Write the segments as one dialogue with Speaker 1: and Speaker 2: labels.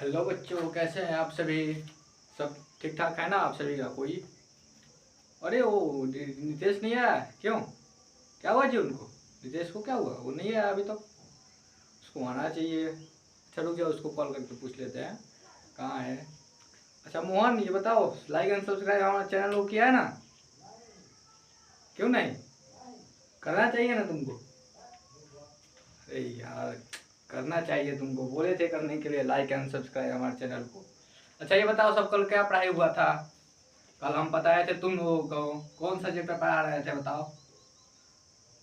Speaker 1: Hello बच्चों, कैसे हैं आप सभी। सब ठीक ठाक है ना आप सभी का। कोई अरे वो नितेश नहीं आया क्यों? क्या हुआ जी उनको? नितेश को क्या हुआ? वो नहीं आया अभी तक। उसको आना चाहिए। चलो क्या, उसको कॉल करके पूछ लेते हैं कहाँ है। अच्छा मोहन, ये बताओ, लाइक एंड सब्सक्राइब हमारा चैनल को किया है ना? क्यों नहीं? करना चाहिए ना तुमको। अरे यार, करना चाहिए तुमको, बोले थे करने के लिए लाइक एंड सब्सक्राइब हमारे चैनल को। अच्छा ये बताओ, सब कल क्या पढ़ाई हुआ था? कल हम बताए थे तुम लोगों को। कौन सा चैप्टर पढ़ा रहे थे बताओ?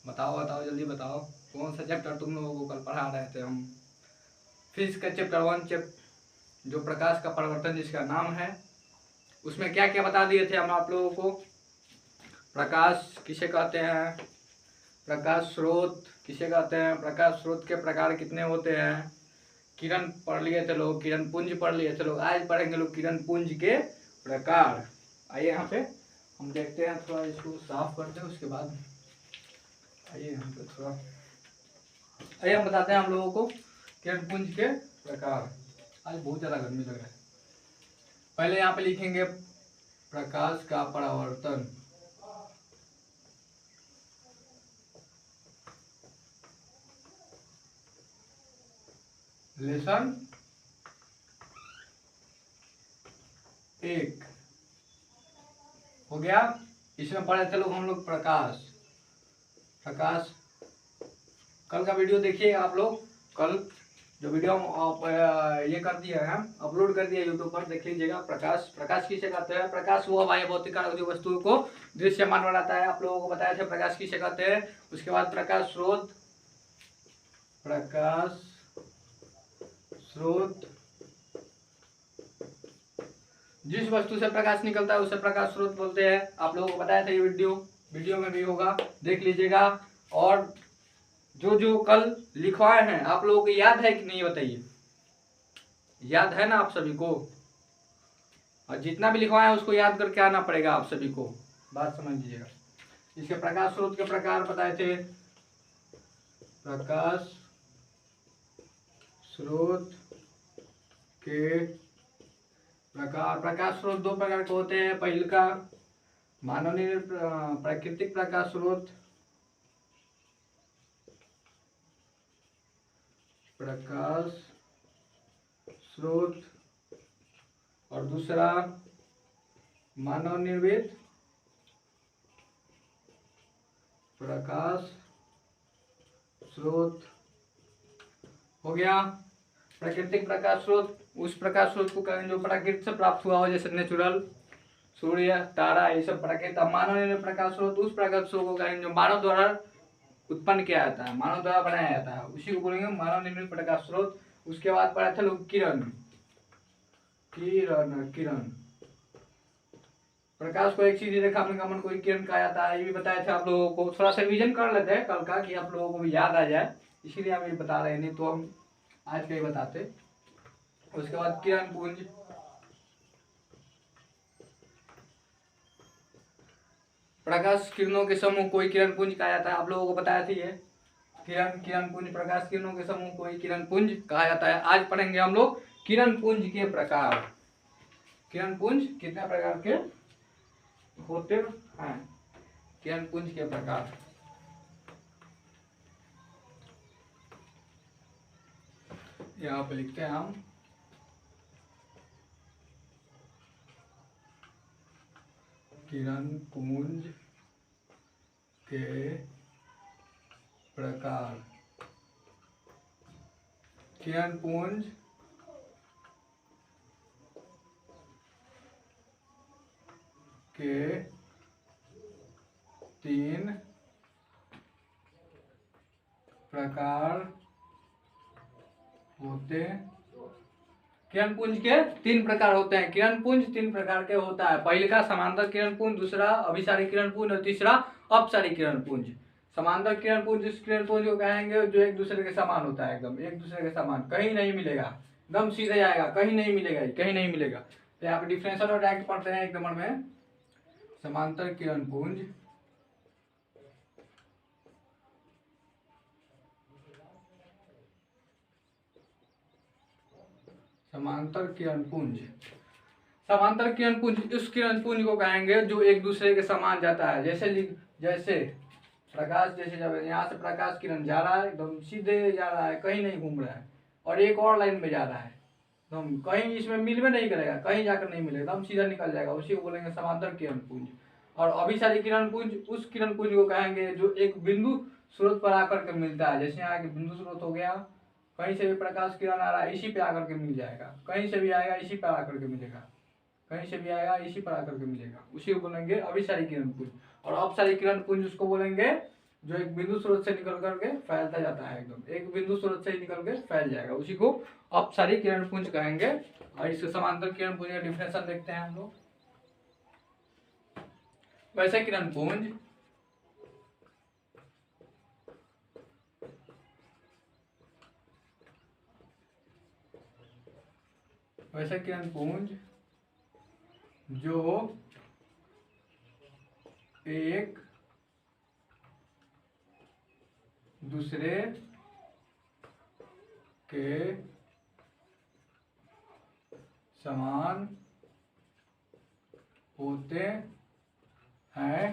Speaker 1: बताओ बताओ जल्दी बताओ। कौन सा चैप्टर तुम लोगों को कल पढ़ा रहे थे हम? फिजिक्स का चैप्टर 1, जो प्रकाश का परिवर्तन जिसका नाम है, उसमें क्या क्या बता दिए थे हम आप लोगों को। प्रकाश किसे कहते हैं, प्रकाश स्रोत किसे कहते हैं, प्रकाश स्रोत के प्रकार कितने होते हैं, किरण पढ़ लिए थे लोग, किरण पुंज पढ़ लिए थे लोग। आज पढ़ेंगे लोग किरण पुंज के प्रकार। आइए यहाँ पे हम देखते हैं, थोड़ा इसको साफ करते हैं उसके बाद। आइए यहाँ पे थोड़ा, आइए हम बताते हैं हम लोगों को किरण पुंज के प्रकार। आज बहुत ज़्यादा गर्मी लग रहा है। पहले यहाँ पे लिखेंगे प्रकाश का परावर्तन। लेसन 1 हो गया। इसमें पढ़े थे लोग हम लोग प्रकाश। प्रकाश कल का वीडियो देखिए आप लोग। कल जो वीडियो आप ये कर दिया है, अपलोड कर दिया यूट्यूब पर, देख लीजिएगा। प्रकाश, प्रकाश किसे कहते हैं? प्रकाश वो हमारे भौतिक कारक जो वस्तुओं को दृश्यमान बनाता है, आप लोगों को बताया था प्रकाश किसे कहते हैं। उसके बाद प्रकाश स्रोत, प्रकाश स्रोत जिस वस्तु से प्रकाश निकलता है उसे प्रकाश स्रोत बोलते हैं। आप लोगों को बताया था, ये वीडियो में भी होगा, देख लीजिएगा। और जो जो कल लिखवाए हैं आप लोगों को याद है कि नहीं बताइए? याद है ना आप सभी को? और जितना भी लिखवाए हैं उसको याद करके आना पड़ेगा आप सभी को। बात समझ लीजिएगा। इसके प्रकाश स्रोत के प्रकार बताए थे। प्रकाश स्रोत के प्रकार, प्रकाश स्रोत दो प्रकार के होते हैं। पहले का मानव प्राकृतिक प्रकाश स्रोत, प्रकाश स्रोत, और दूसरा मानव निर्मित प्रकाश स्रोत हो गया। प्राकृतिक प्रकाश स्रोत उस प्रकाश स्रोत को कहें जो प्रकृति से प्राप्त हुआ हो, जैसे नेचुरल, सूर्य, तारा, ये सब प्रकृति। मानव निर्मित प्रकाश स्रोत उस प्रकाश स्रोत को कहेंगे जो मानव द्वारा उत्पन्न किया जाता है, मानव द्वारा बनाया जाता है, उसी को बोलेंगे मानव निर्मित प्रकाश स्रोत। उसके बाद पढ़ा था लोग किरण। किरण किरण प्रकाश को एक सीधी रेखा में गमन को किरण कहा जाता है। ये भी बताया था आप लोगों को। थोड़ा सा रिवीजन कर लेते हैं कल का, कि आप लोगों को भी याद आ जाए, इसीलिए हम ये बता रहे हैं, नहीं तो हम आज का ही बताते। उसके बाद किरण पुंज, प्रकाश किरणों के समूह को ही किरण पुंज कहा जाता है। आप लोगों को बताया था ये किरण पुंज, प्रकाश किरणों के समूह को ही किरण पुंज कहा जाता है। आज पढ़ेंगे हम लोग किरण पुंज के प्रकार। किरण पुंज कितने प्रकार के होते हैं? किरण पुंज के प्रकार। यहाँ पे लिखते हैं हम किरण पुंज के प्रकार। किरण पुंज के 3 प्रकार होते हैं। किरण पुंज के 3 प्रकार होते हैं। किरण पुंज 3 प्रकार के होता है। पहले का समांतर किरण पुंज, दूसरा अभिसारी किरण पुंज, और तीसरा अपसारी किरण पुंज। समांतर किरण पुंज उस किरण पुंज को कहेंगे जो एक दूसरे के समान होता है, एकदम एक दूसरे के समान, कहीं नहीं मिलेगा, एकदम सीधे आएगा, कहीं नहीं मिलेगा, कहीं नहीं मिलेगा। तो यहाँ पे डिफरेंशियल और डायरेक्ट पढ़ते हैं एक नंबर में। समांतर किरण पुंज समांतर किरण पुंज। समांतर किरण पुंज उस किरण पुंज को कहेंगे जो एक दूसरे के समान जाता है। जैसे प्रकाश, जैसे जब यहाँ से प्रकाश किरण जा रहा है एकदम सीधे जा रहा है, कहीं नहीं घूम रहा है, और एक और लाइन में जा रहा है एकदम, कहीं इसमें मिल में नहीं करेगा, कहीं जाकर नहीं मिलेगा, एकदम सीधा निकल जाएगा, उसी को बोलेंगे समांतर किरण पुंज। और अभिसारी किरण पुंज उस किरण पुंज को कहेंगे जो एक बिंदु स्रोत पर आकर के मिलता है। जैसे यहाँ बिंदु स्रोत हो गया, कहीं से भी प्रकाश किरण आ रहा है इसी पे आकर के मिल जाएगा, कहीं से भी आएगा इसी पर आकर के मिलेगा, कहीं से भी आएगा इसी पर आकर के मिलेगा, उसी को बोलेंगे अभिसारी किरण पुंज। और अपसारी किरण पुंज उसको बोलेंगे जो एक बिंदु स्रोत से निकल करके फैलता जाता है, एकदम एक बिंदु स्रोत से ही निकल के फैल जाएगा, उसी को अपसारी किरण पुंज कहेंगे। और इसके समांतर किरण पुंज का डिफिनेशन देखते हैं हम लोग। वैसे किरण पुंज जो एक दूसरे के समान होते हैं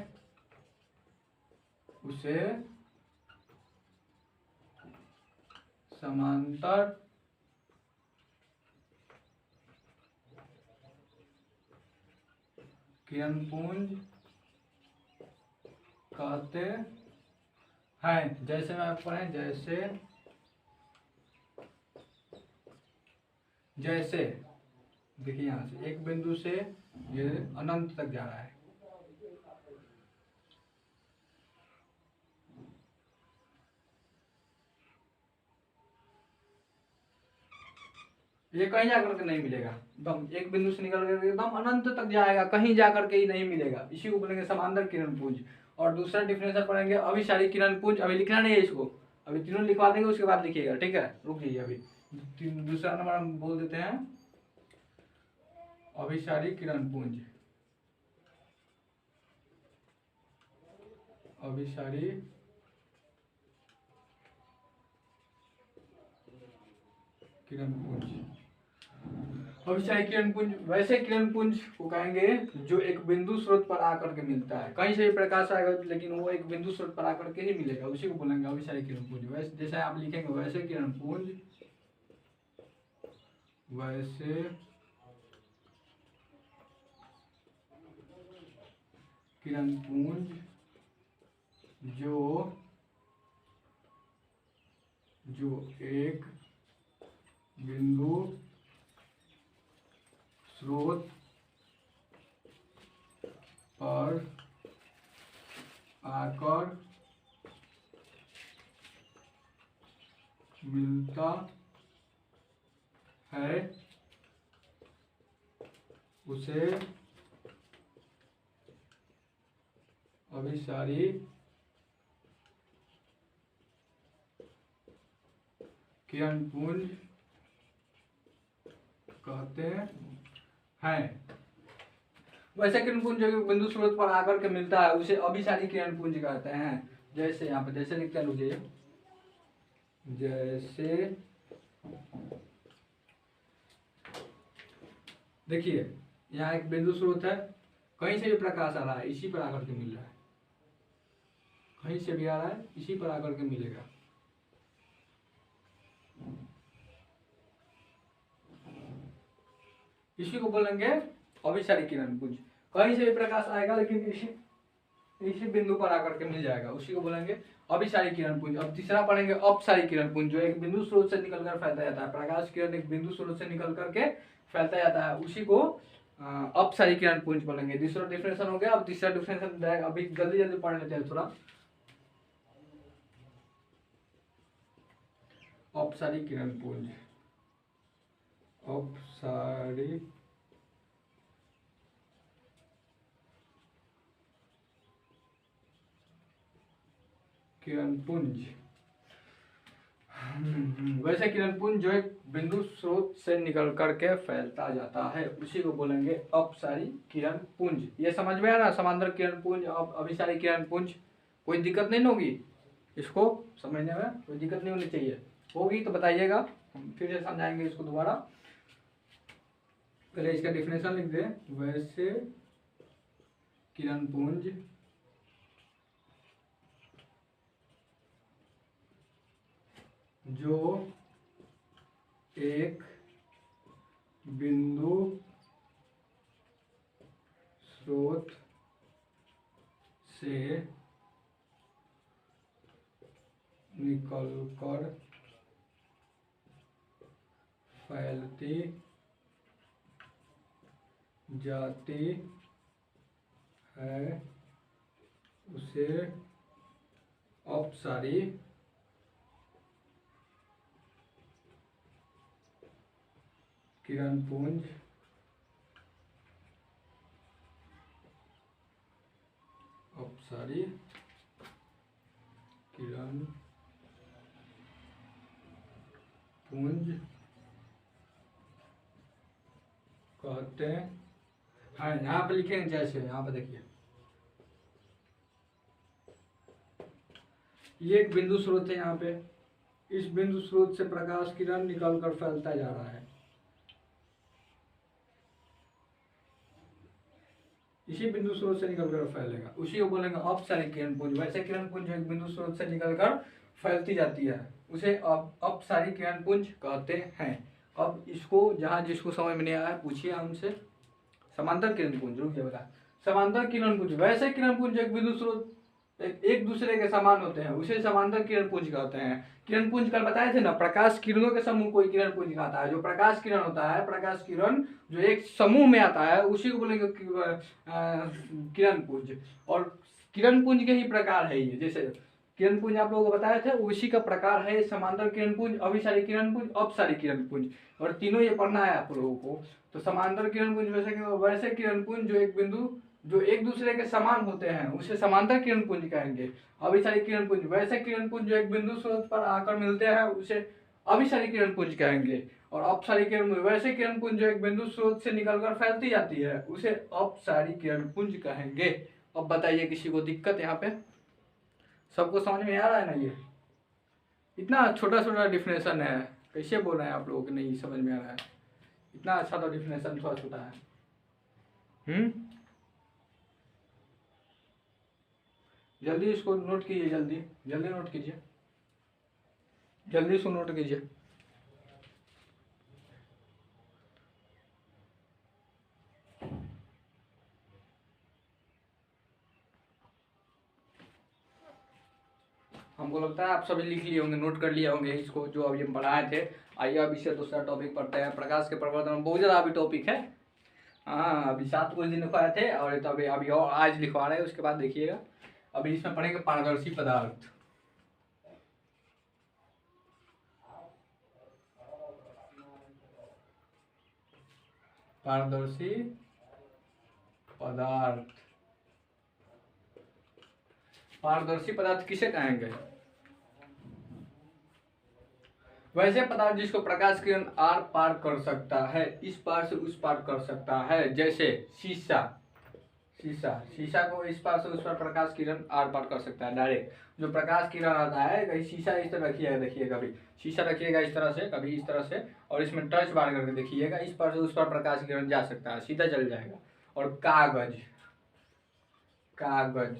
Speaker 1: उसे समांतर किरण पुंज कहते हैं। जैसे मैं आपको पढ़े, जैसे देखिए यहाँ से एक बिंदु से ये अनंत तक जा रहा है, ये कहीं जाकर के नहीं मिलेगा, एकदम एक बिंदु से निकल कर एकदम अनंत तक जाएगा, कहीं जाकर के ही नहीं मिलेगा, इसी को बोलेंगे समांतर किरण पुंज। और दूसरा डिफिनेशन पढ़ेंगे अभिसारी किरण पुंज। अभी लिखना नहीं है इसको, अभी तीनों लिखवा देंगे उसके बाद लिखिएगा, ठीक है, रुक जाइए। अभी दूसरा नंबर हम बोल देते हैं अभिसारी किरण पुंज। अभिसारी किरण पुंज, अभिसारी किरण पुंज वैसे किरण पुंज को कहेंगे जो एक बिंदु स्रोत पर आकर के मिलता है। कहीं से भी प्रकाश आएगा लेकिन वो एक बिंदु स्रोत पर आकर के ही मिलेगा, उसी को बोलेंगे अभिसारी किरण पुंज। वैसे जैसे आप लिखेंगे वैसे किरण पुंज, वैसे किरण पुंज जो एक बिंदु स्रोत पर आकर मिलता है उसे अभिसारी किरण पुंज कहते हैं। वैसे किरण पुंज जो बिंदु स्रोत पर आकर के मिलता है उसे अभिसारी किरण पुंज कहते हैं। जैसे यहाँ पे जैसे लिखते हैं, रुकिए, जैसे देखिए यहाँ एक बिंदु स्रोत है, कहीं से भी प्रकाश आ रहा है इसी पर आकर के मिल रहा है, कहीं से भी आ रहा है इसी पर आकर के मिलेगा, इसी को बोलेंगे अभिसारी किरण पुंज। कहीं से भी प्रकाश आएगा लेकिन इसी बिंदु पर आकर के मिल जाएगा, उसी को बोलेंगे अभिसारी किरण पुंज। अब तीसरा पढ़ेंगे अपसारी किरण पुंज, जो एक बिंदु स्रोत से निकलकर फैलता जाता है। प्रकाश किरण एक बिंदु स्रोत से निकल करके फैलता जाता है, उसी को अपसारी किरण पुंज बोलेंगे। दूसरा डिफिनेशन हो गया। अब तीसरा डिफिनेशन अभी जल्दी जल्दी पढ़ लेते हैं थोड़ा। अपसारी किरण पुंज, अपसारी किरण पुंज, वैसे किरण पुंज जो एक बिंदु स्रोत से निकल करके फैलता जाता है, उसी को बोलेंगे अपसारी किरण पुंज। ये समझ में आया ना, समांतर किरण पुंज, अभिसारी किरण पुंज। कोई दिक्कत नहीं होगी, इसको समझने में कोई दिक्कत नहीं होनी चाहिए, होगी तो बताइएगा, हम फिर से समझाएंगे इसको दोबारा। पहले इसका डिफिनेशन लिख दे। वैसे किरण पुंज जो एक बिंदु स्रोत से निकलकर फैलती जाती है उसे अपसारी किरण पुंज अपसारी किरण पुंज कहते हैं। यहाँ पे लिखेंगे जैसे, यहाँ पे देखिए ये एक बिंदु स्रोत है। यहाँ पे इस बिंदु स्रोत से प्रकाश किरण निकलकर फैलता जा रहा है। इसी बिंदु स्रोत से निकलकर फैलेगा, उसी को बोलेंगे अपसारी किरण पुंज। वैसे किरण पुंज एक बिंदु स्रोत से निकलकर फैलती जाती है उसे अपसारी किरण पुंज कहते हैं। अब इसको जहाँ जिसको समझ में नहीं आया पूछिए हमसे। समांतर किरण पुंज, रुक जाए बता। समांतर किरण पुंज, वैसे किरण पुंज एक बिंदु स्रोत एक दूसरे के समान होते हैं उसे समांतर किरण पुंज कहते हैं। किरण पुंज कल बताए थे ना, प्रकाश किरणों के समूह को किरण पुंज कहता है। जो प्रकाश किरण होता है, प्रकाश किरण जो एक समूह में आता है उसी को बोलेंगे किरण पुंज। और किरण पुंज के ही प्रकार है ये। जैसे किरण पुंज आप लोगों को बताए थे, उसी का प्रकार है समांतर किरण पुंज, अभिसारी किरण पुंज, अपसारी किरण पुंज। और तीनों ये पढ़ना है आप लोगों को। तो समांतर किरण पुंज वैसे किरण पुंज जो एक बिंदु जो एक दूसरे के समान होते हैं उसे समांतर किरण पुंज कहेंगे। अभिसारी किरण पुंज वैसे किरण पुंज जो एक बिंदु स्रोत पर आकर मिलते हैं उसे अभिसारी किरण पुंज कहेंगे। और अपसारी किरण पुंज वैसे किरण पुंज जो एक बिंदु स्रोत से निकलकर फैलती जाती है उसे अपसारी किरण पुंज कहेंगे। अब बताइए किसी को दिक्कत यहाँ पे? सबको समझ में आ रहा है ना? ये इतना छोटा छोटा डिफिनेशन है, कैसे बोल रहे हैं आप लोगों को नहीं समझ में आ रहा है? इतना अच्छा तो डिफिनेशन थोड़ा छोटा है। जल्दी इसको नोट कीजिए, जल्दी जल्दी नोट कीजिए, जल्दी इसको नोट कीजिए। हमको लगता है आप सभी लिख लिए होंगे, नोट कर लिए होंगे इसको जो अभी हम पढ़ाए थे। आइए अब इससे दूसरा टॉपिक पढ़ते हैं। प्रकाश के प्रवर्तन में बहुत ज़्यादा अभी टॉपिक है। हाँ, अभी 7 कुछ दिन लिखवाए थे और तो अभी और आज लिखवा रहे हैं। उसके बाद देखिएगा अभी इसमें पढ़ेंगे पारदर्शी पदार्थ। पारदर्शी पदार्थ, पारदर्शी पदार्थ किसे कहेंगे? वैसे पदार्थ जिसको प्रकाश किरण आर पार कर सकता है, इस पार से उस पार कर सकता है। जैसे शीशा, शीशा को इस पार से उस पार प्रकाश किरण आर पार कर सकता है डायरेक्ट। जो प्रकाश किरण आता है, कहीं शीशा इस तरह रखिएगा, देखिए कभी शीशा रखिएगा इस तरह से, कभी इस तरह से, और इसमें टच बार करके देखिएगा, इस पार से उस पार प्रकाश किरण जा सकता है, सीधा चल जाएगा। और कागज, कागज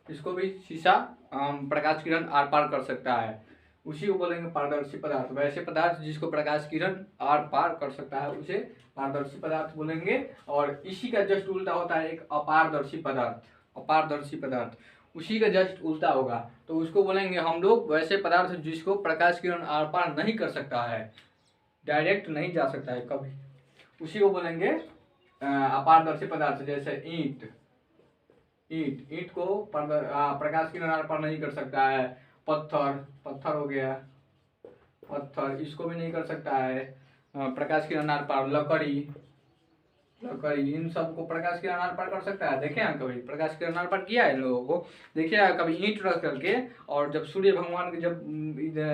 Speaker 1: इसको भी शीशा प्रकाश किरण आर पार कर सकता है, उसी को बोलेंगे पारदर्शी पदार्थ। वैसे पदार्थ जिसको प्रकाश किरण आर पार कर सकता है उसे पारदर्शी पदार्थ बोलेंगे। और इसी का जस्ट उल्टा होता है एक अपारदर्शी पदार्थ। अपारदर्शी पदार्थ उसी का जस्ट उल्टा होगा, तो उसको बोलेंगे हम लोग वैसे पदार्थ जिसको प्रकाश किरण आर पार नहीं कर सकता है, डायरेक्ट नहीं जा सकता है कभी, उसी को बोलेंगे अपारदर्शी पदार्थ। जैसे ईंट, ईंट को प्रकाश किरण आर पार नहीं कर सकता है। पत्थर हो गया, पत्थर इसको भी नहीं कर सकता है प्रकाश किरण आर पार। लकड़ी इन सब को प्रकाश किरण आर पार कर सकता है। देखे हैं कभी प्रकाश किरण आर पार किया है इन लोगों को? देखिए कभी ईंट रख करके, और जब सूर्य भगवान के जब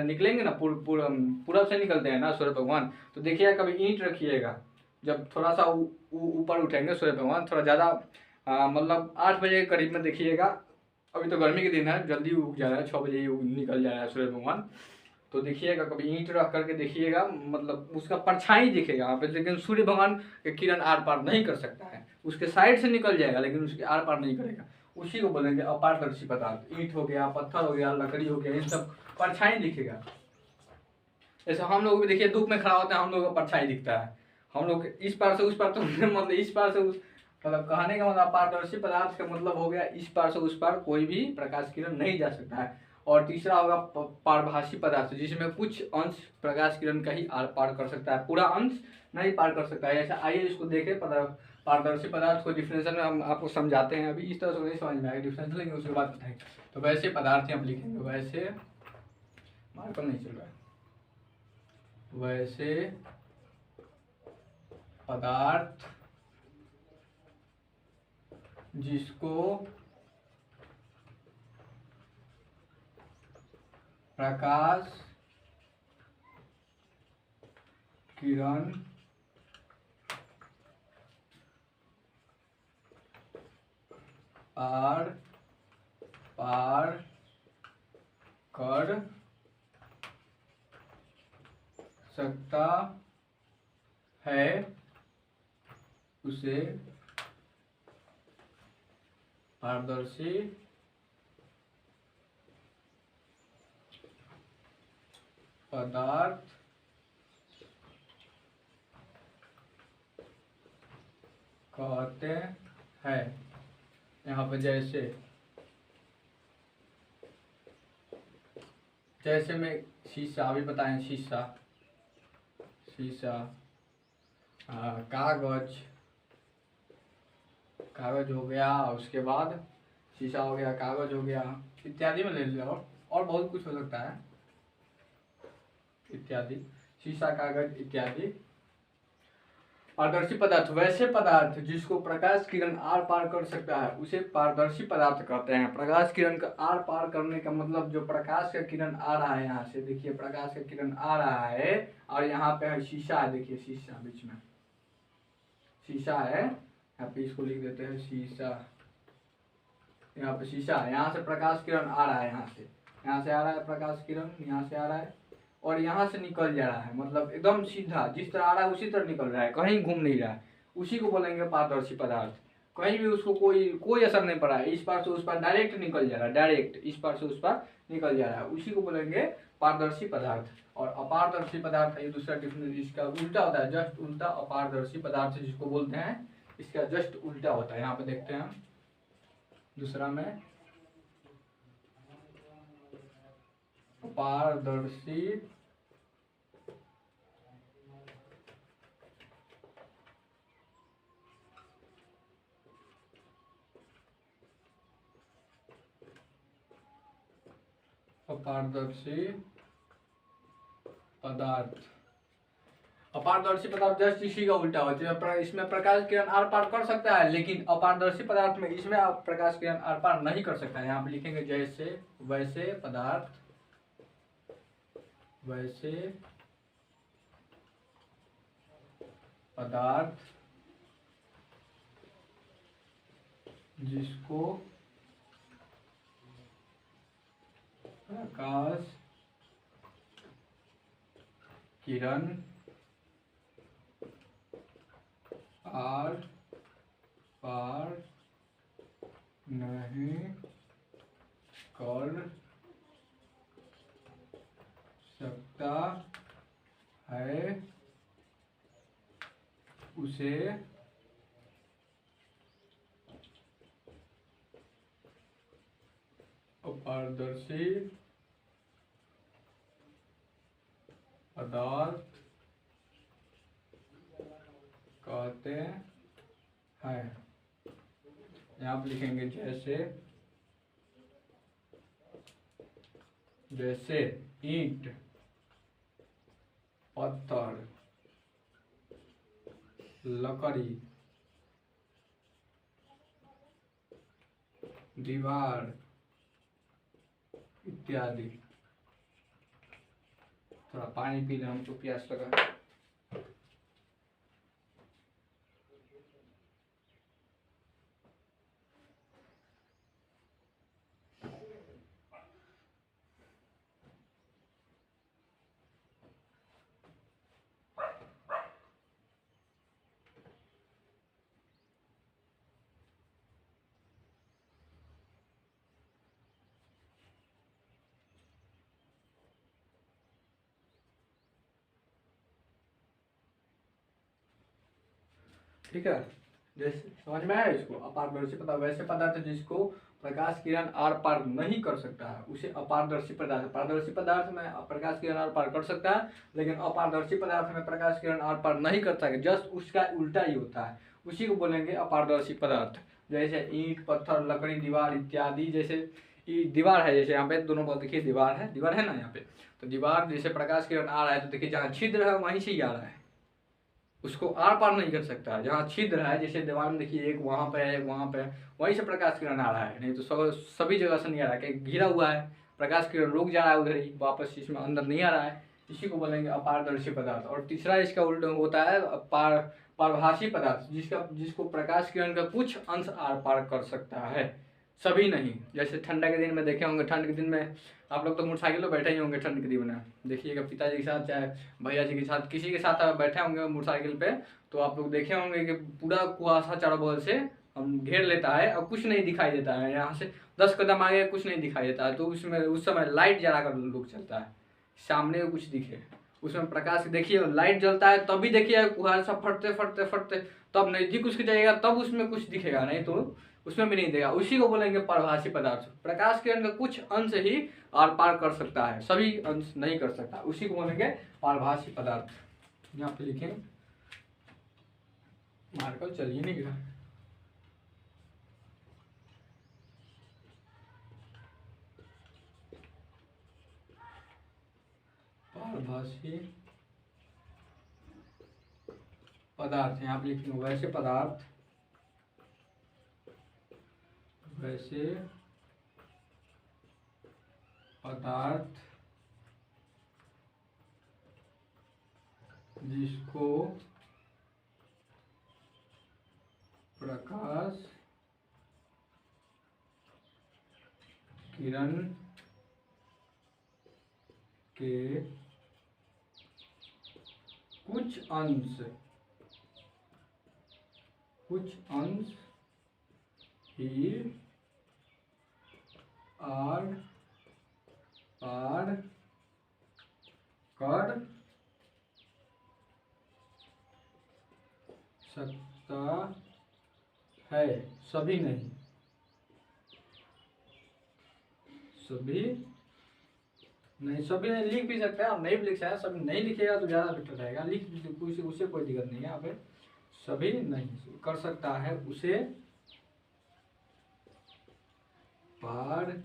Speaker 1: निकलेंगे ना, पूरब से निकलते हैं ना सूर्य भगवान, तो देखिए कभी ईंट रखिएगा, जब थोड़ा सा ऊपर उठेंगे सूर्य भगवान, थोड़ा ज़्यादा मतलब 8 बजे के करीब में देखिएगा। अभी तो गर्मी के दिन है, जल्दी उग जा रहा है, 6 बजे ही निकल जा रहा है सूर्य भगवान। तो देखिएगा, कभी ईंट रख करके देखिएगा, मतलब उसका परछाई दिखेगा यहाँ पे, लेकिन सूर्य भगवान के किरण आर पार नहीं कर सकता है। उसके साइड से निकल जाएगा लेकिन उसके आर पार नहीं करेगा। उसी को बोलेंगे अपारदर्शी पदार्थ। ईंट हो गया, पत्थर हो गया, लकड़ी हो गया, इन सब परछाई दिखेगा। जैसे हम लोग भी देखिए धूप में खड़ा होते हैं, हम लोग का परछाई दिखता है। हम लोग इस पार से उस पार, तो मतलब इस पार से उस, मतलब कहने का मतलब पारदर्शी पदार्थ का मतलब हो गया इस पार से उस पार कोई भी प्रकाश किरण नहीं जा सकता है। और तीसरा होगा पारभासी पदार्थ, जिसमें कुछ अंश प्रकाश किरण का ही आर पार कर सकता है, पूरा अंश नहीं पार कर सकता है। ऐसा आइए इसको देखें, पारदर्शी पदार्थ को डिफिनेशन में हम आपको समझाते हैं। अभी इस तरह से नहीं समझ में आएगा, डिफिनेशन लेंगे उसके बाद बताएंगे। तो वैसे पदार्थ हम लिखेंगे, वैसे मार्कर नहीं चल रहा है, वैसे पदार्थ जिसको प्रकाश किरण आर पार कर सकता है उसे पारदर्शी पदार्थ कहते हैं। यहाँ पे जैसे में शीशा, अभी बताएं, शीशा, कागज, कागज हो गया, उसके बाद शीशा हो गया, कागज हो गया, इत्यादि में ले लो, और बहुत कुछ हो सकता है इत्यादि, शीशा, कागज इत्यादि। पारदर्शी पदार्थ, वैसे पदार्थ जिसको प्रकाश किरण आर पार कर सकता है उसे पारदर्शी पदार्थ कहते हैं। प्रकाश किरण का आर पार करने का मतलब, जो प्रकाश का किरण आ रहा है यहाँ से, देखिए प्रकाश का किरण आ रहा है और यहाँ पे है शीशा है, देखिए शीशा बीच में शीशा है, यहाँ पे इसको लिख देते हैं शीशा। यहाँ पे शीशा है, यहाँ से प्रकाश किरण आ रहा है, यहाँ से आ रहा है प्रकाश किरण, यहाँ से आ रहा है और यहाँ से निकल जा रहा है, मतलब एकदम सीधा जिस तरह आ रहा है उसी तरह निकल रहा है, कहीं घूम नहीं रहा है। उसी को बोलेंगे पारदर्शी पदार्थ। कहीं भी उसको कोई असर नहीं पड़ा है, इस पार से उस पार डायरेक्ट निकल जा रहा है, डायरेक्ट इस पार से उस पार निकल जा रहा है, उसी को बोलेंगे पारदर्शी पदार्थ। और अपारदर्शी पदार्थ ये दूसरा डिफिनेशन, इसका उल्टा होता है, जस्ट उल्टा। अपारदर्शी पदार्थ जिसको बोलते हैं इसका जस्ट उल्टा होता है। यहाँ पे देखते हैं दूसरा में, अपारदर्शी अपारदर्शी पदार्थ, अपारदर्शी पदार्थ जस्ट इसी का उल्टा होता है। इसमें प्रकाश किरण आर पार कर सकता है, लेकिन अपारदर्शी पदार्थ में इसमें आप प्रकाश किरण आर पार नहीं कर सकता है। यहाँ पे लिखेंगे जैसे वैसे पदार्थ, वैसे पदार्थ जिसको प्रकाश किरण आर पार नहीं कर सकता है उसे अपारदर्शी पदार्थ कहते हैं। यहाँ पे लिखेंगे जैसे ईंट, पत्थर, लकड़ी, दीवार इत्यादि। थोड़ा पानी पी लें, हमको प्यास लगा। ठीक है, जैसे समझ में आया इसको। अपारदर्शी पदार्थ वैसे पदार्थ जिसको प्रकाश किरण आर पार नहीं कर सकता है उसे अपारदर्शी पदार्थ। पारदर्शी पदार्थ में प्रकाश किरण आर पार कर सकता है, लेकिन अपारदर्शी पदार्थ में प्रकाश किरण आर पार नहीं कर सकता, जस्ट उसका उल्टा ही होता है, उसी को बोलेंगे अपारदर्शी पदार्थ। जैसे ईंट, पत्थर, लकड़ी, दीवार इत्यादि। जैसे दीवार है, जैसे यहाँ पे दोनों पर देखिए दीवार है ना यहाँ पे, तो दीवार जैसे प्रकाश किरण आ रहा है तो देखिए जहाँ छिद्र है वहीं से ही आ रहा है, उसको आर पार नहीं कर सकता। जहाँ छिद्र है, जैसे दीवार में देखिए एक वहाँ पे है एक वहाँ पे है, वहीं से प्रकाश किरण आ रहा है, नहीं तो सभी जगह से नहीं आ रहा है, कि घिरा हुआ है, प्रकाश किरण रुक जा रहा है उधर ही, वापस इसमें अंदर नहीं आ रहा है, इसी को बोलेंगे अपारदर्शी पदार्थ। और तीसरा इसका उल्टा होता है पारभासी पदार्थ, जिसको प्रकाश किरण का कुछ अंश आर पार कर सकता है, सभी नहीं। जैसे ठंडा के दिन में देखे होंगे, ठंड के दिन में आप लोग तो मोटरसाइकिल पर बैठे ही होंगे ठंड के दिन में, देखिएगा पिताजी के साथ चाहे भैया जी के साथ किसी के साथ बैठे होंगे मोटरसाइकिल पे, तो आप लोग देखे होंगे कि पूरा कुहासा चारों बगल से हम घेर लेता है और कुछ नहीं दिखाई देता है, यहाँ से 10 कदम आगे कुछ नहीं दिखाई देता है, तो उसमें उस समय लाइट जला कर लोग चलता है, सामने कुछ दिखे, उसमें प्रकाश देखिए लाइट जलता है तभी देखिए कुहासा फटते फटते फटते तब नजदीक उसके जाएगा तब उसमें कुछ दिखेगा, नहीं तो उसमें भी नहीं देगा, उसी को बोलेंगे परभासी पदार्थ। प्रकाश किरण का कुछ अंश ही आर पार कर सकता है, सभी अंश नहीं कर सकता, उसी को बोलेंगे पारभासी पदार्थ। यहाँ पे लिखें, मार्कर चलिए नहीं गिरा, पारभासी पदार्थ। यहाँ पे लिखेंगे वैसे पदार्थ, वैसे पदार्थ जिसको प्रकाश किरण के कुछ अंश ही आर पार कर सकता है, सभी नहीं, सभी लिख भी सकते हैं, आप नहीं भी लिख सकते, सभी नहीं लिखेगा तो ज़्यादा बेटर रहेगा, लिख उसे कोई दिक्कत नहीं है, यहाँ पे सभी नहीं कर सकता है उसे पारभासी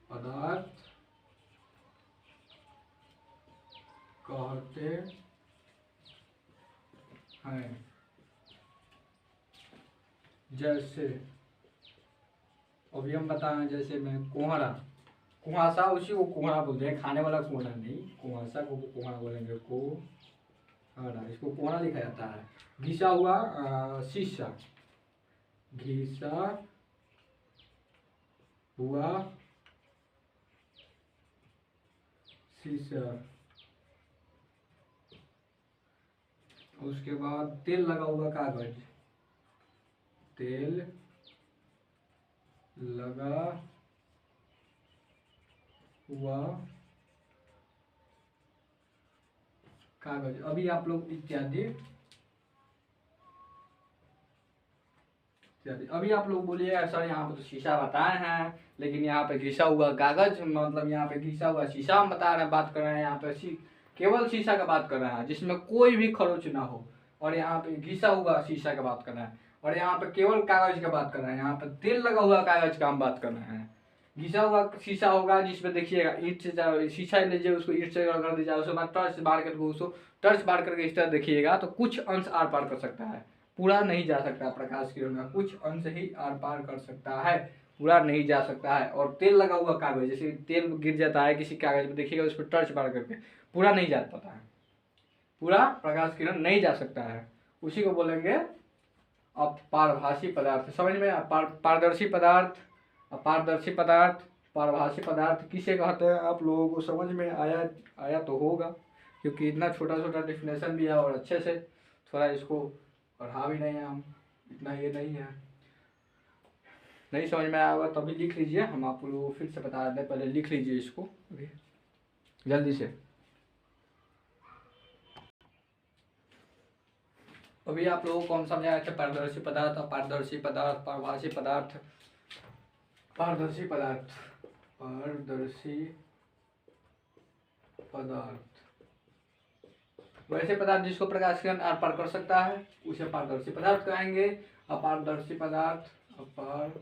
Speaker 1: पदार्थ कहते हैं। जैसे अभी हम बताएं, जैसे मैं कुहासा, उसी को कोहरा बोलते हैं, खाने वाला कोहरा नहीं, कुहासा को कोहरा बोलेंगे, कोहरा, इसको कोहरा लिखा जाता है। घिसा हुआ शीशा, घिसा हुआ शीशा। उसके बाद तेल लगा हुआ कागज, तेल लगा हुआ कागज। अभी आप लोग इत्यादि अभी आप लोग बोलिए सर यहाँ पे तो शीशा बताए हैं, लेकिन यहाँ पे घिसा हुआ कागज, मतलब यहाँ पे घिसा हुआ शीशा हम बता रहे हैं, बात कर रहे हैं यहाँ पे केवल शीशा का बात कर रहे हैं जिसमें कोई भी खरोच ना हो, और यहाँ पे घिसा हुआ शीशा का बात कर रहे हैं, और यहाँ पे केवल कागज का बात कर रहे हैं, यहाँ पे तेल लगा हुआ कागज का हम बात कर रहे हैं। घिसा हुआ शीशा होगा जिसमें देखिएगा ईंट से शीशा लीजिए, उसको ईंट से कर दीजिए, उसके बाद टर्च बार करके उसको टर्च बार करके इस तरह देखिएगा तो कुछ अंश आर पार कर सकता है, पूरा नहीं जा सकता, प्रकाश किरण का कुछ अंश ही आर पार कर सकता है, पूरा नहीं जा सकता है। और तेल लगा हुआ कागज, जैसे तेल गिर जाता है किसी कागज में, देखिएगा उस पर टर्च बार करके पूरा नहीं जा पाता है, पूरा प्रकाश किरण नहीं जा सकता है, उसी को बोलेंगे अपारभासी पदार्थ। समझ में? पारदर्शी पदार्थ, अपारदर्शी पदार्थ, पारभासी पदार्थ किसे कहते हैं, आप लोगों को समझ में आया तो होगा, क्योंकि इतना छोटा छोटा डेफिनेशन भी है और अच्छे से थोड़ा इसको पढ़ा भी नहीं है हम, इतना ये नहीं है, नहीं समझ में आया होगा तो अभी लिख लीजिए, हम आप लोगों को फिर से बता दें, पहले लिख लीजिए इसको अभी जल्दी से। अभी आप लोगों को हम समझाए थे पारदर्शी पदार्थ, अपारदर्शी पदार्थ, पारभासी पदार्थ, पारदर्शी पदार्थ, पारदर्शी पदार्थ। वैसे पदार्थ जिसको प्रकाश किरण आर पार कर सकता है उसे पारदर्शी पदार्थ कहेंगे। अपारदर्शी पदार्थ, अपारदर्शी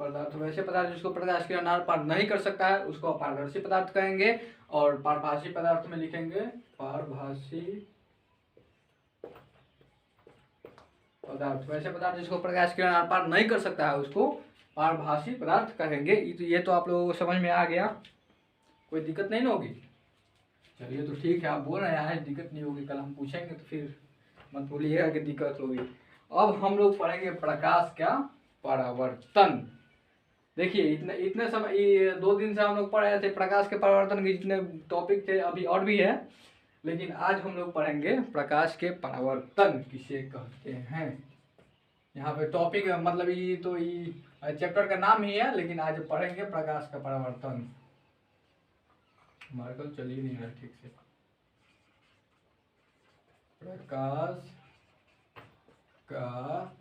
Speaker 1: पदार्थ वैसे पदार्थ जिसको प्रकाश किरण आर पार नहीं कर सकता है उसको अपारदर्शी पदार्थ कहेंगे। और पारभासी पदार्थ में लिखेंगे पारभासी पदार्थ। वैसे पदार्थ जिसको प्रकाश किरण आर पार नहीं कर सकता है उसको पारभासी पदार्थ कहेंगे। ये तो आप लोगों को समझ में आ गया, कोई दिक्कत नहीं ना होगी। चलिए तो ठीक है, आप बोल रहे हैं दिक्कत नहीं होगी, कल हम पूछेंगे तो फिर मत बोलिएगा कि दिक्कत होगी। अब हम लोग पढ़ेंगे प्रकाश का परावर्तन। देखिए इतने समय, ये 2 दिन से हम लोग पढ़ रहे थे प्रकाश के परावर्तन के जितने टॉपिक थे, अभी और भी है, लेकिन आज हम लोग पढ़ेंगे प्रकाश के परावर्तन किसे कहते हैं। यहाँ पे टॉपिक मतलब ये तो ये चैप्टर का नाम ही है, लेकिन आज पढ़ेंगे प्रकाश का परावर्तन। हमारे कल चल ही नहीं रहा ठीक से। प्रकाश का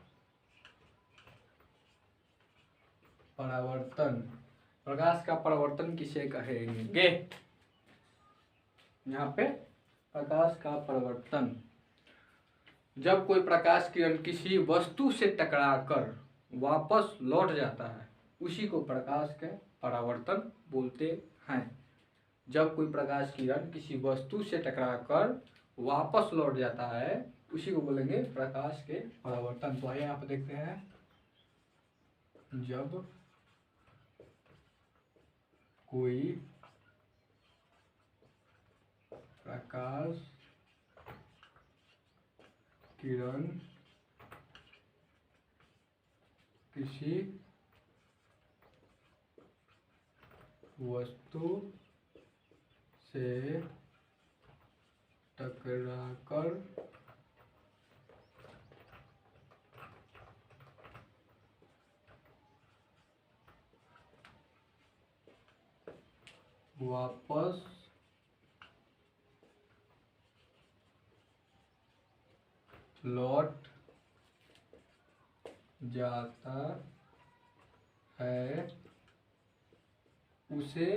Speaker 1: परावर्तन, प्रकाश का परावर्तन किसे कहेंगे। यहाँ पे प्रकाश का परावर्तन, जब कोई प्रकाश किरण किसी वस्तु से टकराकर वापस लौट जाता है उसी को प्रकाश के परावर्तन बोलते हैं। जब कोई प्रकाश किरण किसी वस्तु से टकराकर वापस लौट जाता है उसी को बोलेंगे प्रकाश के परावर्तन। तो आइए यहाँ पे देखते हैं, जब कोई प्रकाश किरण किसी वस्तु से टकराकर वापस लौट जाता है उसे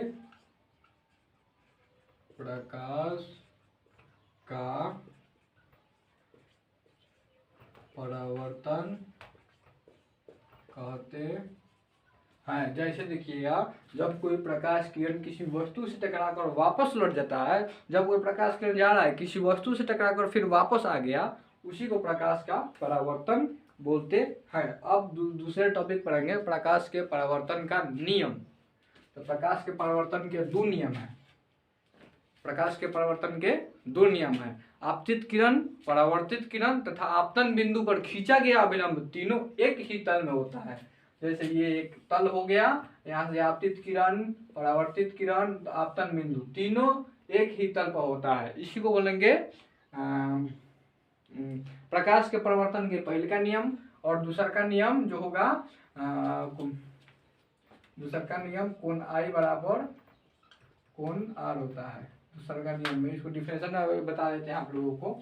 Speaker 1: प्रकाश का परावर्तन कहते हैं। जैसे देखिएगा, जब कोई प्रकाश किरण किसी वस्तु से टकराकर वापस लौट जाता है, जब कोई प्रकाश किरण जा रहा है किसी वस्तु से टकराकर फिर वापस आ गया उसी को प्रकाश का परावर्तन बोलते हैं। अब दूसरे टॉपिक पढ़ेंगे प्रकाश के परावर्तन का नियम। तो प्रकाश के परावर्तन के 2 नियम हैं। प्रकाश के परावर्तन के 2 नियम हैं। आपतित किरण, परावर्तित किरण तथा आपतन बिंदु पर खींचा गया अभिलंब तीनों एक ही तल में होता है। जैसे ये एक तल हो गया, यहाँ से आपतित किरण, परावर्तित किरण, आपतन बिंदु तीनों एक ही तल पर होता है। इसी को बोलेंगे प्रकाश के परावर्तन के पहले का नियम। और दूसरा का नियम जो होगा, दूसरा का नियम कोण I बराबर कोण R होता है। दूसरा का नियम में इसको डिफिनेशन बता देते हैं आप लोगों को।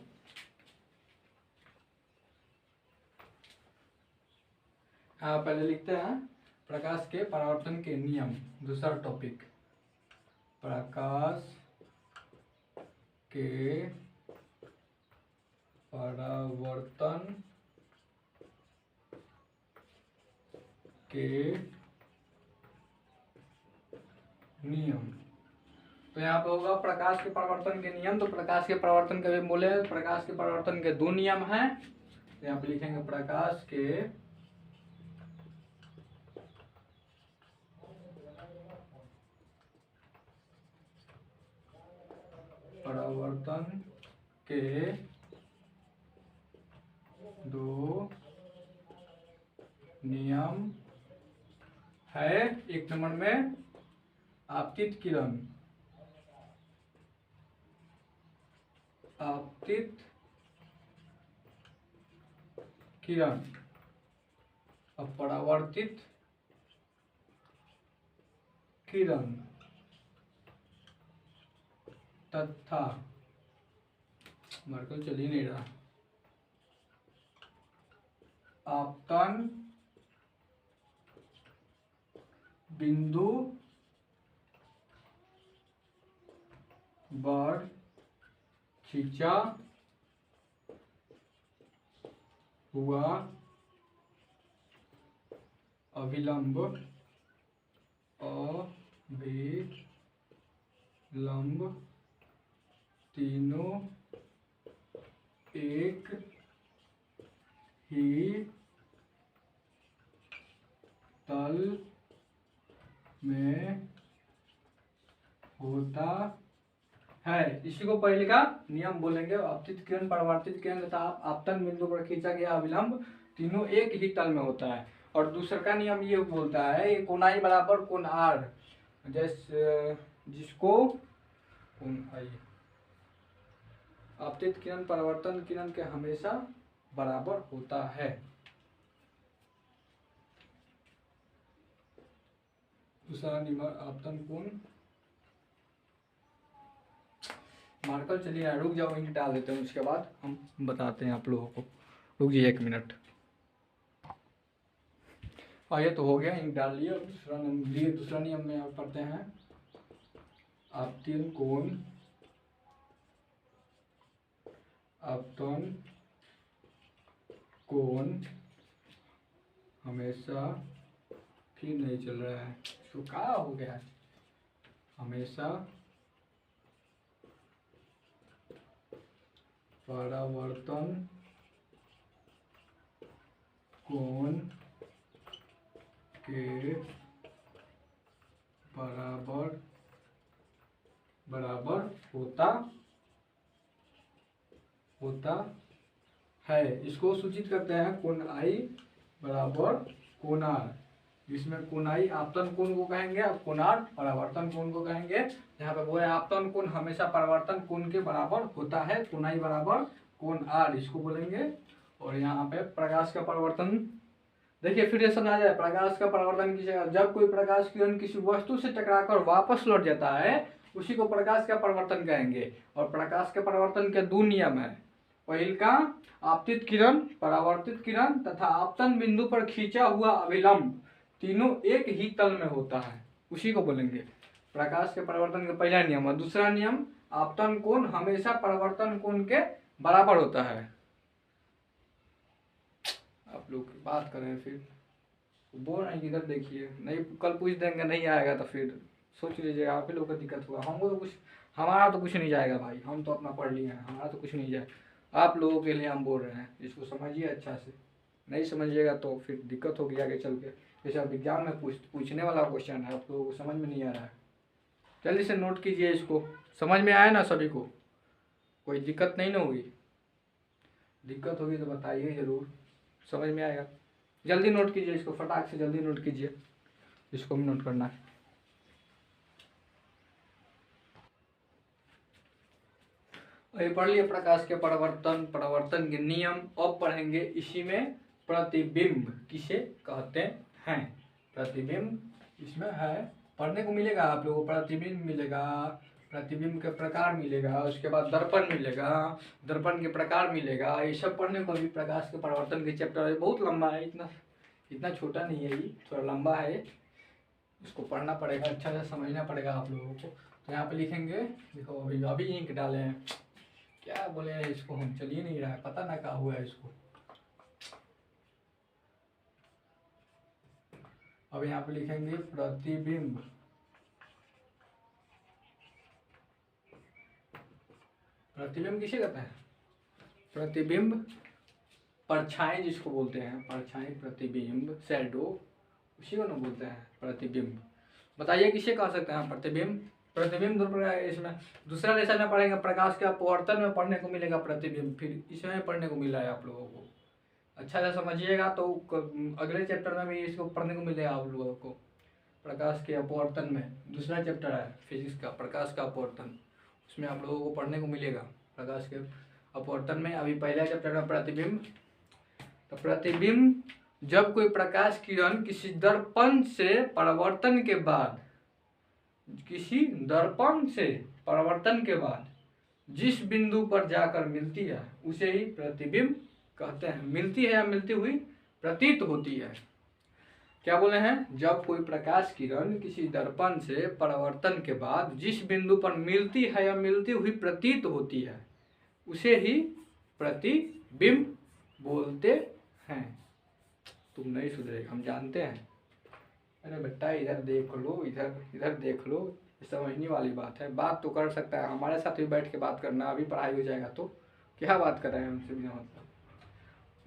Speaker 1: हाँ, पहले लिखते हैं प्रकाश के परावर्तन के नियम। दूसरा टॉपिक, प्रकाश के परावर्तन के नियम। तो यहाँ पे होगा प्रकाश के परावर्तन के नियम। तो प्रकाश के परावर्तन के बोले, प्रकाश के परावर्तन के 2 नियम हैं। तो यहाँ पे लिखेंगे प्रकाश के परावर्तन के 2 नियम है। 1 नंबर में आपतित किरण, आपतित किरण, अपरावर्तित किरण तथा मार्कर चल ही नहीं रहा। आपतन बिंदु पर खींचा हुआ अविलंब तीनों एक ही तल में होता है। इसी को पहले का नियम बोलेंगे। आपतित किरण, परावर्तित किरण तथा आपतन बिंदु पर खींचा गया अविलंब तीनों एक ही तल में होता है। और दूसरा का नियम ये बोलता है ये कोण आई बराबर कोण आर, जैसे जिसको कोण आई आपतित किरण परावर्तन किरण के हमेशा बराबर होता है। दूसरा नियम आपतन कोण मार्कर चलिए रुक जाओ, इंक डाल देते हैं, उसके बाद हम बताते हैं आप लोगों को। रुक जाइए 1 मिनट। ये तो हो गया, इंक डाल लिए। दूसरा नियम में आप पढ़ते हैं आपतन कोण हमेशा, फिर नहीं चल रहा है, इसको क्या हो गया है, हमेशा परावर्तन कोण के बराबर होता है। इसको सूचित करते हैं कोण आई बराबर कोण आर, जिसमें कोण आई आपतन कोण को कहेंगे, अब कोण आर परावर्तन कोण को कहेंगे। यहाँ पे बोले आपतन कोण हमेशा परावर्तन कोण के बराबर होता है, कोण आई बराबर कोण आर इसको बोलेंगे। और यहाँ पे प्रकाश का परावर्तन, देखिए फिर ये समझा जाए, प्रकाश का परावर्तन की जगह जब कोई प्रकाश किरण किसी वस्तु से टकराकर वापस लौट जाता है उसी को प्रकाश का परावर्तन कहेंगे। और प्रकाश के परावर्तन के 2 नियम है। पहल का आपतित किरण, परावर्तित किरण तथा आपतन बिंदु पर खींचा हुआ अविलंब तीनों एक ही तल में होता है, उसी को बोलेंगे प्रकाश के परावर्तन का पहला नियम। और दूसरा नियम आपतन कोण हमेशा परावर्तन कोण के बराबर होता है। आप लोग बात करें फिर बोल रहे हैं कि इधर देखिए, नहीं कल पूछ देंगे, नहीं आएगा तो फिर सोच लीजिएगा आप ही लोग को दिक्कत होगा। हमको तो कुछ, हमारा तो कुछ नहीं जाएगा भाई, हम तो अपना पढ़ लिए हैं, हमारा तो कुछ नहीं जाएगा। आप लोगों के लिए हम बोल रहे हैं, इसको समझिए अच्छा से, नहीं समझिएगा तो फिर दिक्कत होगी आगे चल के। जैसे अब एग्जाम में पूछने वाला क्वेश्चन है, आप लोगों को समझ में नहीं आ रहा है, जल्दी से नोट कीजिए इसको। समझ में आया ना सभी को? कोई दिक्कत नहीं ना होगी? दिक्कत होगी तो बताइए ज़रूर, समझ में आएगा। जल्दी नोट कीजिए इसको, फटाक से जल्दी नोट कीजिए, इसको भी नोट करना है। ये पढ़ लिए प्रकाश के परावर्तन के नियम। अब पढ़ेंगे इसी में प्रतिबिंब किसे कहते हैं। प्रतिबिंब इसमें है, पढ़ने को मिलेगा आप लोगों को। प्रतिबिंब मिलेगा, प्रतिबिंब के प्रकार मिलेगा, उसके बाद दर्पण मिलेगा, दर्पण के प्रकार मिलेगा, ये सब पढ़ने को भी। प्रकाश के परावर्तन के चैप्टर है, बहुत लंबा है, इतना छोटा नहीं है, ये थोड़ा लंबा है, इसको पढ़ना पड़ेगा, अच्छा से समझना पड़ेगा आप लोगों को। तो यहाँ पे लिखेंगे, देखो अभी इंक डाले हैं, क्या बोले हैं इसको हम, चलिए नहीं रहा है, पता ना क्या हुआ है इसको। अब यहाँ पे लिखेंगे प्रतिबिंब। प्रतिबिंब किसे कहते हैं? प्रतिबिंब परछाई जिसको बोलते हैं, परछाई, प्रतिबिंब, शैडो, उसी को ना बोलते हैं प्रतिबिंब। बताइए किसे कह सकते हैं प्रतिबिंब? प्रतिबिंब दो प्रकार, इसमें दूसरा लेसन में पढ़ेंगे प्रकाश के अपवर्तन में पढ़ने को मिलेगा प्रतिबिंब, फिर इसमें पढ़ने को मिल रहा है आप लोगों को। अच्छा से समझिएगा तो अगले चैप्टर में भी इसको पढ़ने को मिलेगा आप लोगों को। प्रकाश के अपवर्तन में दूसरा चैप्टर है फिजिक्स का, प्रकाश का अपवर्तन, उसमें आप लोगों को पढ़ने को मिलेगा प्रकाश के अपवर्तन में। अभी पहला चैप्टर है प्रतिबिंब। तो प्रतिबिंब जब कोई प्रकाश किरण किसी दर्पण से परावर्तन के बाद, किसी दर्पण से परावर्तन के बाद जिस बिंदु पर जाकर मिलती है उसे ही प्रतिबिंब कहते हैं। मिलती है या मिलती हुई प्रतीत होती है। क्या बोले हैं? जब कोई प्रकाश किरण किसी दर्पण से परावर्तन के बाद जिस बिंदु पर मिलती है या मिलती हुई प्रतीत होती है उसे ही प्रतिबिंब बोलते हैं। तुम नहीं सुधरेगा, हम जानते हैं। अरे बेटा इधर देख लो, इधर इधर देख लो, समझने वाली बात है। बात तो कर सकता है, हमारे साथ भी बैठ के बात करना। अभी पढ़ाई हो जाएगा तो क्या बात कर रहे हैं हमसे बिना मतलब।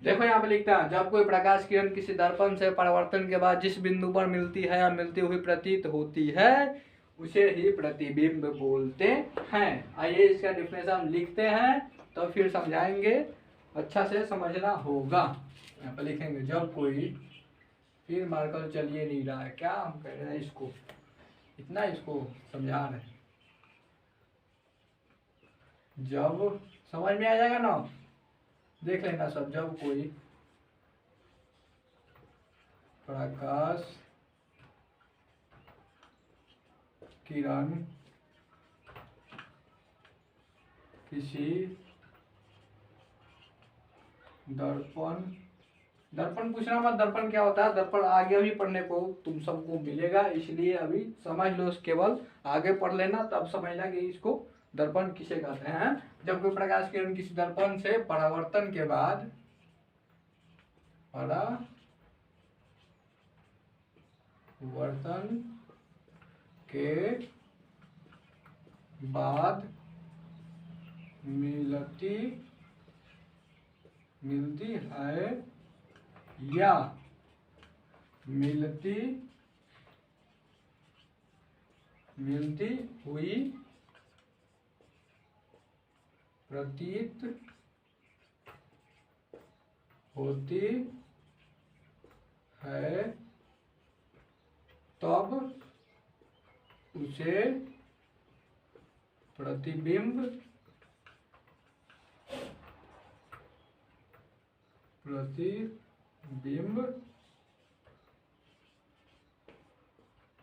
Speaker 1: देखो यहाँ पे लिखता है, जब कोई प्रकाश किरण किसी दर्पण से परावर्तन के बाद जिस बिंदु पर मिलती है या मिलती हुई प्रतीत होती है उसे ही प्रतिबिंब बोलते हैं। आइए इसका डिफिनेशन लिखते हैं तो फिर समझाएंगे, अच्छा से समझना होगा। यहाँ पे लिखेंगे, जब कोई, फिर मार्कर चलिए नहीं रहा है क्या, हम कह रहे हैं इसको इतना, इसको समझा रहे हैं। जब समझ में आ जाएगा ना, देख लेना सब। जब कोई प्रकाश किरण किसी दर्पण पूछना मत, दर्पण क्या होता है, दर्पण आगे भी पढ़ने को तुम सबको मिलेगा, इसलिए अभी समझ लो। केवल आगे पढ़ लेना तब समझना कि इसको दर्पण किसे कहते हैं। जब कोई प्रकाश किरण किसी दर्पण से परावर्तन के बाद मिलती है या मिलती हुई प्रतीत होती है तब उसे प्रतिबिंब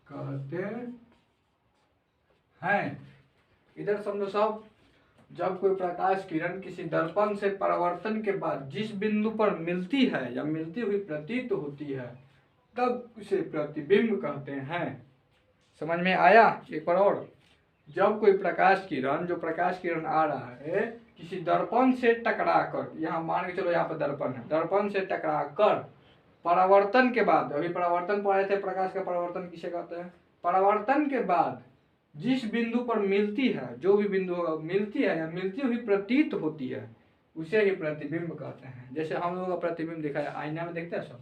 Speaker 1: कहते हैं। इधर समझो सब, जब कोई प्रकाश किरण किसी दर्पण से परावर्तन के बाद जिस बिंदु पर मिलती है या मिलती हुई प्रतीत होती है तब उसे प्रतिबिंब कहते हैं। समझ में आया? एक बार और, जब कोई प्रकाश किरण, जो प्रकाश किरण आ रहा है किसी दर्पण से टकराकर, यहाँ मान के चलो यहाँ पर दर्पण है, दर्पण से टकराकर परावर्तन के बाद, अभी परावर्तन पढ़े थे, प्रकाश का परावर्तन किसे कहते हैं, परावर्तन के बाद जिस बिंदु पर मिलती है, जो भी बिंदु मिलती है या मिलती हुई प्रतीत होती है उसे ही प्रतिबिंब कहते हैं। जैसे हम लोगों का प्रतिबिंब दिखा है, आईना में देखते हैं सब,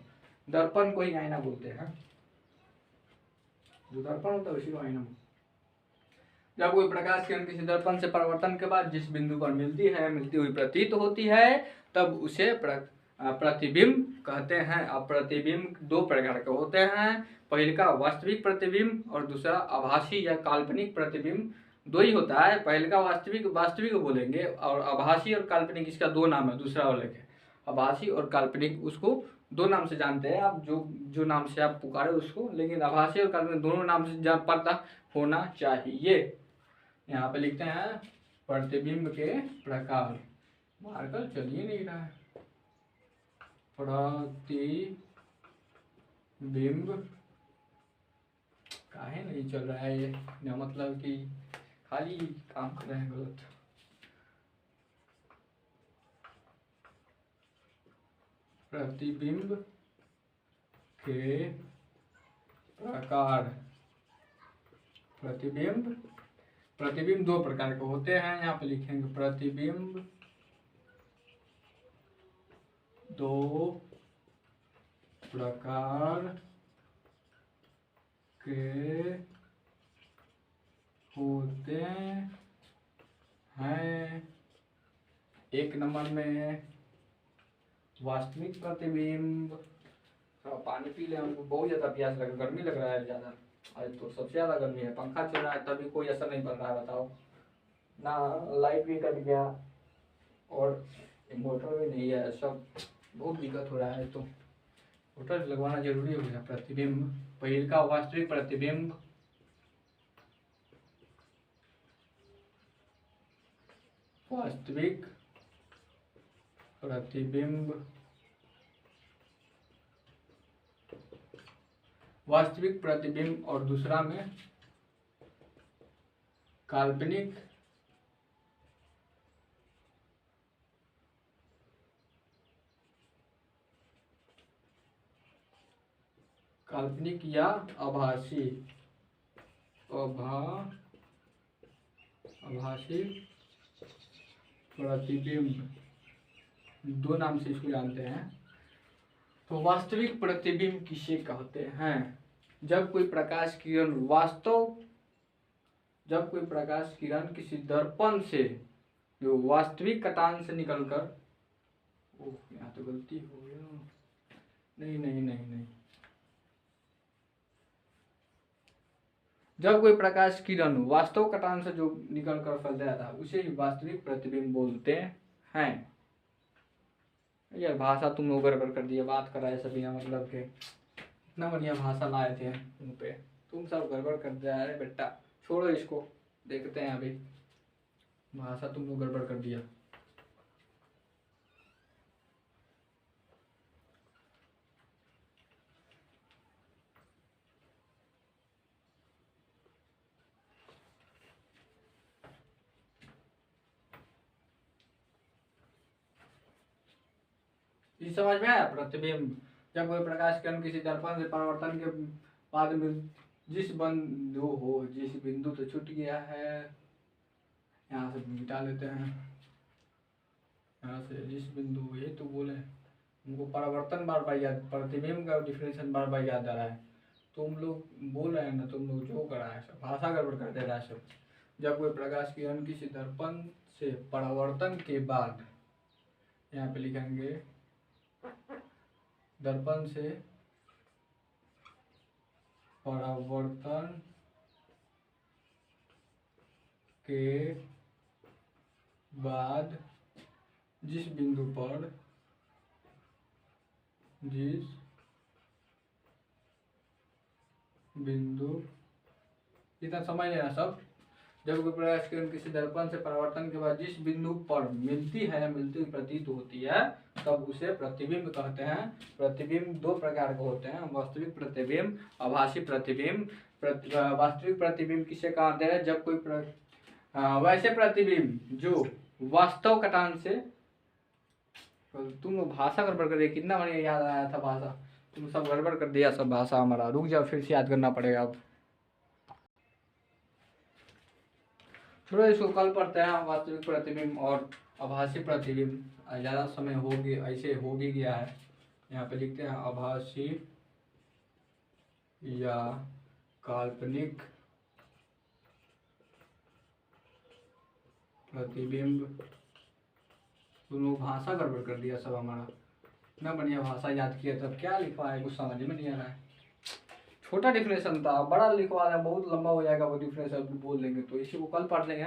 Speaker 1: दर्पण को ही आईना बोलते हैं। जो दर्पण होता है उसी को आईना। जब कोई प्रकाश किरण किसी दर्पण से परावर्तन के बाद जिस बिंदु पर मिलती है, मिलती हुई प्रतीत होती है, तब उसे प्रतिबिंब कहते हैं। अब प्रतिबिंब दो प्रकार के होते हैं, पहले का वास्तविक प्रतिबिंब और दूसरा आभासी या काल्पनिक प्रतिबिंब। दो ही होता है, पहले का वास्तविक बोलेंगे, और आभासी और काल्पनिक इसका दो नाम है, दूसरा वाले के आभासी और काल्पनिक, उसको दो नाम से जानते हैं आप, जो नाम से आप पुकारे उसको, लेकिन आभासी और काल्पनिक दोनों नाम से पता होना चाहिए। यहाँ पे लिखते हैं प्रतिबिंब के प्रकार, मार्कर चलिए नहीं रहा है। प्रतिबिंब काहे नहीं चल रहा है ये, मतलब कि खाली काम कर रहे हैं गलत। प्रतिबिंब के प्रकार, प्रतिबिंब दो प्रकार के होते हैं। यहाँ पे लिखेंगे प्रतिबिंब दो प्रकार के होते हैं। एक नंबर में वास्तविक प्रतिबिंब। पानी पी ले, हमको बहुत ज्यादा प्यास लगा, गर्मी लग रहा है ज्यादा, आज तो सबसे ज्यादा गर्मी है, पंखा चल रहा है तभी कोई असर नहीं पड़ रहा है, बताओ ना। लाइट भी कट गया और मोटर भी नहीं है, सब बहुत दिक्कत हो रहा है, तो मोटर लगवाना जरूरी हो गया। प्रतिबिंब, पहले का वास्तविक प्रतिबिंब, वास्तविक प्रतिबिंब, वास्तविक प्रतिबिंब और दूसरा में काल्पनिक काल्पनिक या आभासी आभासी प्रतिबिंब, दो नाम से इसको जानते हैं। तो वास्तविक प्रतिबिंब किसे कहते हैं? जब कोई प्रकाश किरण किसी दर्पण से जो वास्तविक कटान से निकलकर, ओह यहाँ तो गलती हो गया, नहीं, जब कोई प्रकाश किरण वास्तव कटान से जो निकल कर फैल जाता है उसे ही वास्तविक प्रतिबिंब बोलते हैं। यार भाषा तुम लोग गड़बड़ कर दिया, बात कर रहा है सभी मतलब के, इतना बढ़िया भाषा लाए थे तुम पे, तुम सब गड़बड़ कर दिया। अरे बेटा छोड़ो इसको, देखते हैं अभी, भाषा तुम लोग गड़बड़ कर दिया। ये समझ में आया? प्रतिबिंब, जब कोई प्रकाश किरण किसी दर्पण से परावर्तन के बाद में जिस बिंदु तो छूट गया है, यहाँ से मिटा लेते हैं, यहाँ से जिस बिंदु, ये तो बोले उनको परावर्तन बार बार याद, प्रतिबिंब का डिफिनेशन बार बार याद आ रहा है। तुम लोग बोल रहे हैं ना, तुम लोग जो कर रहा है सब भाषा गड़बड़ कर दे रहा है सब। जब कोई प्रकाश किरण किसी दर्पण से परावर्तन के बाद, यहाँ पे लिखेंगे दर्पण से परावर्तन के बाद जिस बिंदु पर इतना समझ लेना सब। जब कोई प्रकाश किरण किसी दर्पण से परावर्तन के बाद जिस बिंदु पर मिलती प्रतीत होती है तब उसे प्रतिबिंब कहते हैं। प्रतिबिंब दो प्रकार के होते हैं, वास्तविक प्रतिबिंब, आभासी प्रतिबिंब। वास्तविक प्रतिबिंब किसे कहते हैं? जब कोई वैसे प्रतिबिंब जो वास्तव कटान से, तुम भाषा गड़बड़ कर दिया, कितना बढ़िया याद आया था भाषा, तुम सब गड़बड़ कर दिया सब भाषा हमारा। रुक जाओ, फिर से याद करना पड़ेगा अब। थोड़ा इसको कल पढ़ते हैं, वास्तविक प्रतिबिंब और आभासी प्रतिबिंब। ज़्यादा समय हो गया, ऐसे हो भी गया है। यहाँ पे लिखते हैं आभासी या काल्पनिक प्रतिबिंब। तुम लोग भाषा गड़बड़ कर दिया सब हमारा, इतना बढ़िया भाषा याद किया तब क्या लिखवा है, कुछ समझ में नहीं आ रहा है। छोटा डिफिनेशन था, बड़ा लिखवा रहा है, बहुत लंबा हो जाएगा वो डिफिनेशन बोल देंगे, तो इसी को कल पढ़ लेंगे।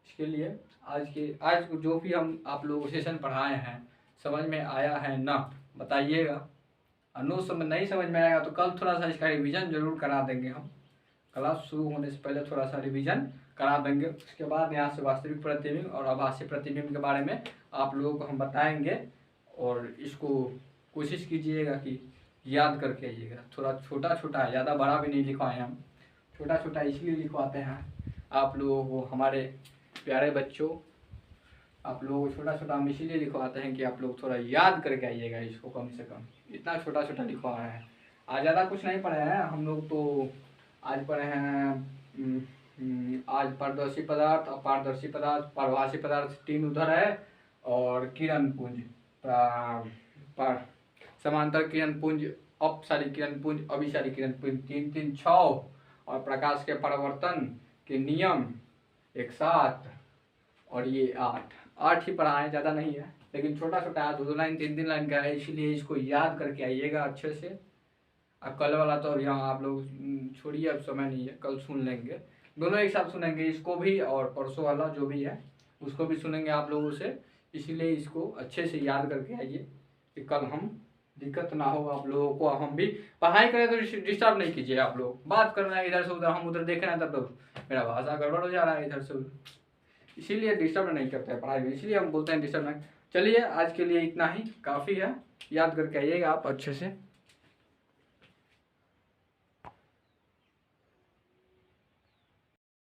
Speaker 1: इसके लिए आज जो भी हम आप लोगों को सेशन पढ़ाए हैं समझ में आया है ना, बताइएगा। और समझ नहीं समझ में आएगा तो कल थोड़ा सा इसका रिवीजन जरूर करा देंगे हम, क्लास शुरू होने से पहले थोड़ा सा रिवीजन करा देंगे। उसके बाद यहाँ से वास्तविक प्रतिबिंब और आभासी प्रतिबिंब के बारे में आप लोगों को हम बताएंगे, और इसको कोशिश कीजिएगा कि याद करके आइएगा। थोड़ा छोटा छोटा, ज़्यादा बड़ा भी नहीं लिखवाए हम, छोटा छोटा इसलिए लिखवाते हैं आप लोगों को, हमारे प्यारे बच्चों, आप लोगों को छोटा छोटा हम इसीलिए लिखवाते हैं कि आप लोग थोड़ा याद करके आइएगा इसको, कम से कम इतना छोटा छोटा लिखवा रहे हैं। आज ज़्यादा कुछ नहीं पढ़े हैं हम लोग, तो आज पढ़े हैं आज पारदर्शी पदार्थ, अपारदर्शी पदार्थ, पारभासी पदार्थ 3 उधर है, और किरण पुंज, समांतर किरण पुंज, अपसारी किरण पुंज, अभिसारी किरण पुंज, 3 3 6, और प्रकाश के परावर्तन के नियम एक 7, और ये 8 ही पढ़ाएं, ज़्यादा नहीं है, लेकिन छोटा छोटा है, 2 लाइन 3 लाइन का है, इसीलिए इसको याद करके आइएगा अच्छे से। अब कल वाला तो यहाँ आप लोग छोड़िए, अब समय नहीं है, कल सुन लेंगे, दोनों एक साथ सुनेंगे, इसको भी और परसों वाला जो भी है उसको भी सुनेंगे आप लोगों से। इसीलिए इसको अच्छे से याद करके आइए कि कल हम दिक्कत ना हो आप लोगों को। हम भी पढ़ाई करें तो डिस्टर्ब नहीं कीजिए, आप लोग बात करना है इधर से उधर, हम उधर देख रहे हैं तब तो मेरा भाषा गड़बड़ हो जा रहा है इधर से उधर। इसीलिए डिस्टर्ब नहीं करते हैं पढ़ाई में, इसीलिए हम बोलते हैं डिस्टर्ब नहीं। चलिए आज के लिए इतना ही काफ़ी है, याद करके आइएगा आप अच्छे से।